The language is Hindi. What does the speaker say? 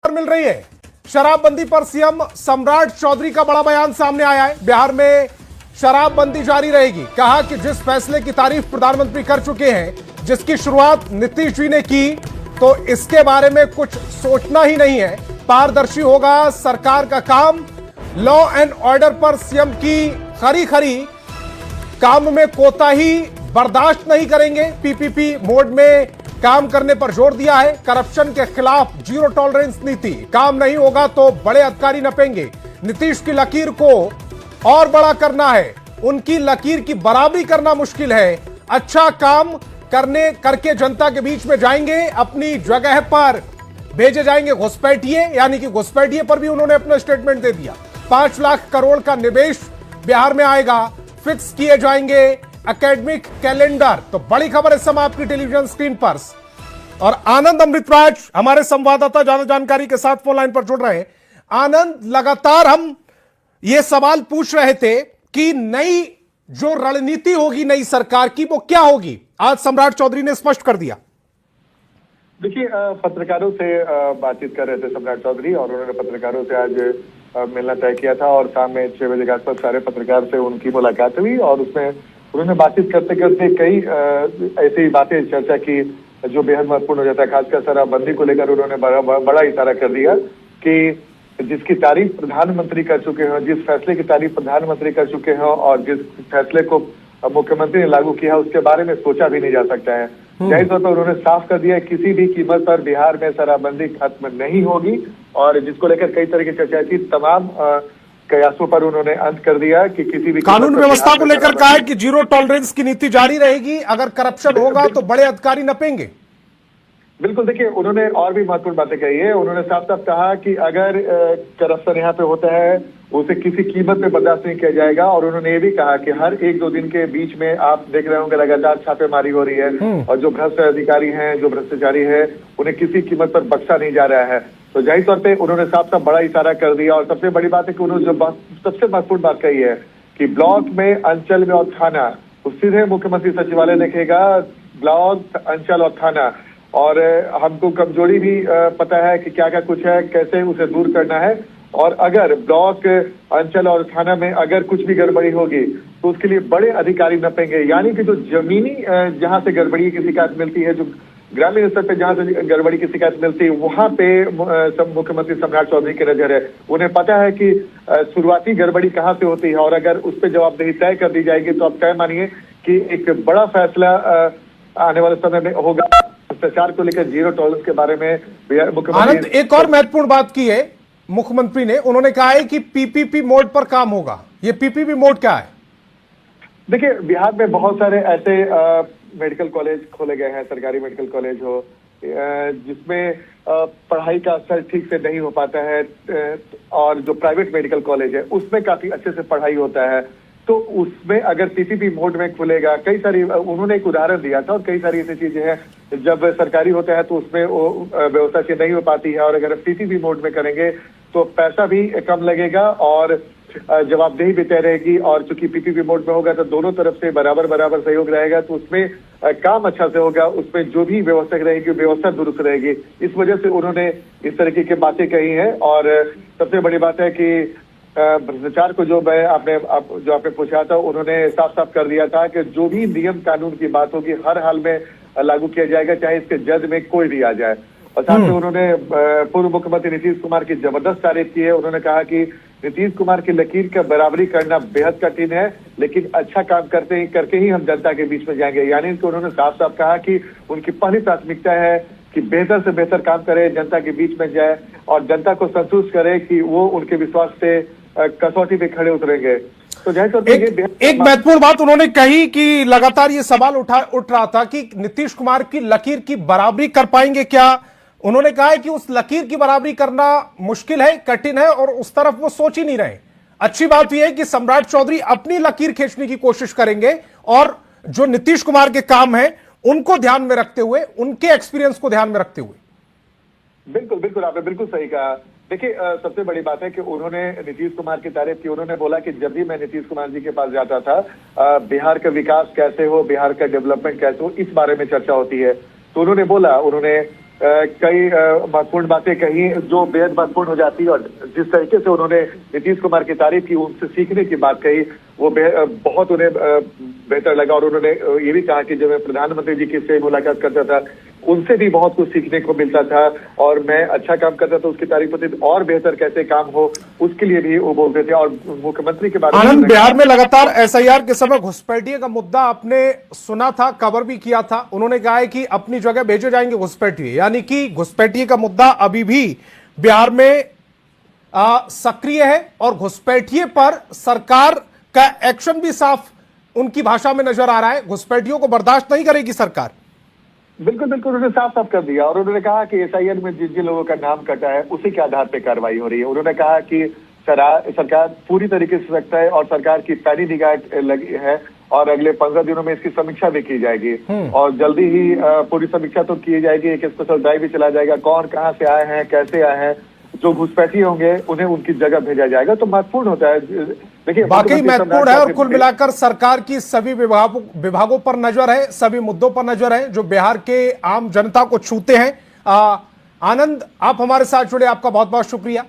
मिल रही है। शराबबंदी पर सीएम सम्राट चौधरी का बड़ा बयान सामने आया है। बिहार में शराबबंदी जारी रहेगी। कहा कि जिस फैसले की तारीफ प्रधानमंत्री कर चुके हैं, जिसकी शुरुआत नीतीश जी ने की, तो इसके बारे में कुछ सोचना ही नहीं है। पारदर्शी होगा सरकार का काम। लॉ एंड ऑर्डर पर सीएम की खरी काम में कोताही बर्दाश्त नहीं करेंगे। पीपीपी मोड में काम करने पर जोर दिया है। करप्शन के खिलाफ जीरो टॉलरेंस नीति। काम नहीं होगा तो बड़े अधिकारी नपेंगे। नीतीश की लकीर को और बड़ा करना है। उनकी लकीर की बराबरी करना मुश्किल है। अच्छा काम करके जनता के बीच में जाएंगे। अपनी जगह पर भेजे जाएंगे घुसपैठिए, यानी कि घुसपैठिए पर भी उन्होंने अपना स्टेटमेंट दे दिया। 5 लाख करोड़ का निवेश बिहार में आएगा। फिक्स किए जाएंगे एकेडमिक कैलेंडर। तो बड़ी खबर इस समय आपकी टेलीविजन स्क्रीन पर। और आनंद अमृतराज हमारे संवाददाता ज्यादा जानकारी के साथ फोन लाइन पर जुड़ रहे हैं। आनंद, लगातार हम ये सवाल पूछ रहे थे कि नई जो रणनीति होगी नई सरकार की, वो क्या होगी। आज सम्राट चौधरी ने स्पष्ट कर दिया। देखिए, पत्रकारों से बातचीत कर रहे थे सम्राट चौधरी, और उन्होंने पत्रकारों से आज मिलना तय किया था। और शाम में 6 बजे के आसपास सारे पत्रकार से उनकी मुलाकात हुई, और उसमें उन्होंने बातचीत करते करते कई ऐसी बातें चर्चा की जो बेहद महत्वपूर्ण हो जाता है। खासकर शराबबंदी को लेकर उन्होंने बड़ा इशारा कर दिया कि जिसकी तारीफ प्रधानमंत्री कर चुके हैं, जिस फैसले की तारीफ प्रधानमंत्री कर चुके हैं, और जिस फैसले को मुख्यमंत्री ने लागू किया उसके बारे में सोचा भी नहीं जा सकता है। जाहिर तौर पर उन्होंने साफ कर दिया किसी भी कीमत पर बिहार में शराबबंदी खत्म नहीं होगी, और जिसको लेकर कई तरह की चर्चा थी, तमाम कयासों पर उन्होंने अंत कर दिया कि किसी भी कानून व्यवस्था को लेकर कहा है कि जीरो टॉलरेंस की नीति जारी रहेगी। अगर करप्शन होगा तो बड़े अधिकारी नपेंगे। बिल्कुल, देखिए, उन्होंने और भी महत्वपूर्ण बातें कही है। उन्होंने साफ साफ कहा कि अगर करप्शन यहाँ पे होता है उसे किसी कीमत पे बर्दाश्त नहीं किया जाएगा। और उन्होंने ये भी कहा कि हर 1-2 दिन के बीच में आप देख रहे होंगे लगातार छापेमारी हो रही है, और जो भ्रष्ट अधिकारी हैं, जो भ्रष्टाचारी है, उन्हें किसी कीमत पर बख्शा नहीं जा रहा है। तो जाहिर तौर पे उन्होंने साफ साफ बड़ा इशारा कर दिया। और सबसे बड़ी बात है कि उन्होंने जो सबसे महत्वपूर्ण बात कही है कि ब्लॉक में, अंचल में और थाना, तो सीधे मुख्यमंत्री सचिवालय देखेगा ब्लॉक, अंचल और थाना। और हमको कमजोरी भी पता है कि क्या क्या कुछ है, कैसे उसे दूर करना है। और अगर ब्लॉक, अंचल और थाना में अगर कुछ भी गड़बड़ी होगी तो उसके लिए बड़े अधिकारी नपेंगे। यानी कि जो जमीनी जहां से गड़बड़ी की शिकायत मिलती है, जो ग्रामीण स्तर पे जहां से गड़बड़ी की शिकायत मिलती है, वहां पे मुख्यमंत्री सम्राट चौधरी की नजर है। उन्हें पता है कि शुरुआती गड़बड़ी कहां से होती है, और अगर उस पर जवाबदेही तय कर दी जाएगी तो आप तय मानिए कि एक बड़ा फैसला आने वाले समय में होगा। भ्रष्टाचार को लेकर जीरो टॉलरेंस के बारे में मुख्यमंत्री एक और महत्वपूर्ण बात की है मुख्यमंत्री ने। उन्होंने कहा है कि पीपीपी मोड पर काम होगा। ये पीपीपी मोड क्या है? देखिए, बिहार में बहुत सारे ऐसे मेडिकल कॉलेज खोले गए हैं, सरकारी मेडिकल कॉलेज हो, जिसमें पढ़ाई का असर ठीक से नहीं हो पाता है, और जो प्राइवेट मेडिकल कॉलेज है उसमें काफी अच्छे से पढ़ाई होता है। तो उसमें अगर पीपीपी मोड में खुलेगा, कई सारी, उन्होंने एक उदाहरण दिया था, और कई सारी ऐसी चीजें हैं जब सरकारी होता है तो उसमें व्यवस्था से नहीं हो पाती है। और अगर पीपीपी मोड में करेंगे तो पैसा भी कम लगेगा और जवाबदेही भी तय रहेगी। और चूंकि पीपीपी मोड में होगा तो दोनों तरफ से बराबर सहयोग रहेगा, तो उसमें काम अच्छा से होगा। उसमें जो भी व्यवस्था रहेगी व्यवस्था दुरुस्त रहेगी। इस वजह से उन्होंने इस तरीके की बातें कही हैं। और सबसे बड़ी बात है कि भ्रष्टाचार को जो आपने पूछा था, उन्होंने साफ साफ कर दिया था कि जो भी नियम कानून की बात होगी हर हाल में लागू किया जाएगा, चाहे इसके जज में कोई भी आ जाए। और साथ में उन्होंने पूर्व मुख्यमंत्री नीतीश कुमार की जबरदस्त तारीफ की है। उन्होंने कहा कि नीतीश कुमार की लकीर का बराबरी करना बेहद कठिन है, लेकिन अच्छा काम करके ही हम जनता के बीच में जाएंगे। यानी कि उन्होंने साफ साफ कहा कि उनकी पहली प्राथमिकता है कि बेहतर से बेहतर काम करे, जनता के बीच में जाए, और जनता को संतुष्ट करे कि वो उनके विश्वास से कसौटी पे खड़े उतरेंगे। तो एक महत्वपूर्ण बात उन्होंने कही कि लगातार ये सवाल उठ रहा था कि नीतीश कुमार की लकीर की बराबरी कर पाएंगे क्या। उन्होंने कहा है कि उस लकीर की बराबरी करना मुश्किल है, कठिन है, और उस तरफ वो सोच ही नहीं रहे। अच्छी बात यह है कि सम्राट चौधरी अपनी लकीर खींचने की कोशिश करेंगे, और जो नीतीश कुमार के काम है उनको ध्यान में रखते हुए, उनके एक्सपीरियंस को ध्यान में रखते हुए। बिल्कुल, आपने बिल्कुल सही कहा। देखिए, सबसे बड़ी बात है कि उन्होंने नीतीश कुमार की तारीफ की। उन्होंने बोला कि जब भी मैं नीतीश कुमार जी के पास जाता था, बिहार का विकास कैसे हो, बिहार का डेवलपमेंट कैसे हो, इस बारे में चर्चा होती है। तो उन्होंने बोला, उन्होंने कई महत्वपूर्ण बातें कही जो बेहद महत्वपूर्ण हो जाती है, और जिस तरीके से उन्होंने नीतीश कुमार की तारीफ की, उनसे सीखने की बात कही, वो बहुत उन्हें बेहतर लगा। और उन्होंने ये भी कहा कि जब मैं प्रधानमंत्री जी की से मुलाकात करता था, उनसे भी बहुत कुछ सीखने को मिलता था, और मैं अच्छा काम करता था उसकी तारीफ होती थी, और बेहतर कैसे काम हो उसके लिए भी वो बोलते थे। और मुख्यमंत्री के बारे में आनंद, बिहार में लगातार एसआईआर के समय घुसपैठिए का मुद्दा आपने सुना था, कवर भी किया था। उन्होंने कहा है कि अपनी जगह भेजे जाएंगे घुसपैठिए, यानी कि घुसपैठिए का मुद्दा अभी भी बिहार में सक्रिय है, और घुसपैठिए पर सरकार का एक्शन भी साफ उनकी भाषा में नजर आ रहा है। घुसपैठियों को बर्दाश्त नहीं करेगी सरकार। बिल्कुल बिल्कुल, उन्होंने साफ साफ कर दिया। और उन्होंने कहा कि एसआईआर में जिन जिन लोगों का नाम कटा है उसी के आधार पर कार्रवाई हो रही है। उन्होंने कहा कि सरकार पूरी तरीके से सख्त है, और सरकार की पैनी निगाह लगी है, और अगले 15 दिनों में इसकी समीक्षा भी की जाएगी। और जल्दी ही पूरी समीक्षा तो की जाएगी, एक स्पेशल ड्राइव भी चला जाएगा, कौन कहाँ से आए हैं, कैसे आए हैं, जो घुसपैठी होंगे उन्हें उनकी जगह भेजा जाएगा। तो महत्वपूर्ण होता है, देखिए वाकई महत्वपूर्ण है। और कुल मिलाकर सरकार की सभी विभागों पर नजर है, सभी मुद्दों पर नजर है जो बिहार के आम जनता को छूते हैं। आनंद, आप हमारे साथ जुड़े, आपका बहुत बहुत शुक्रिया।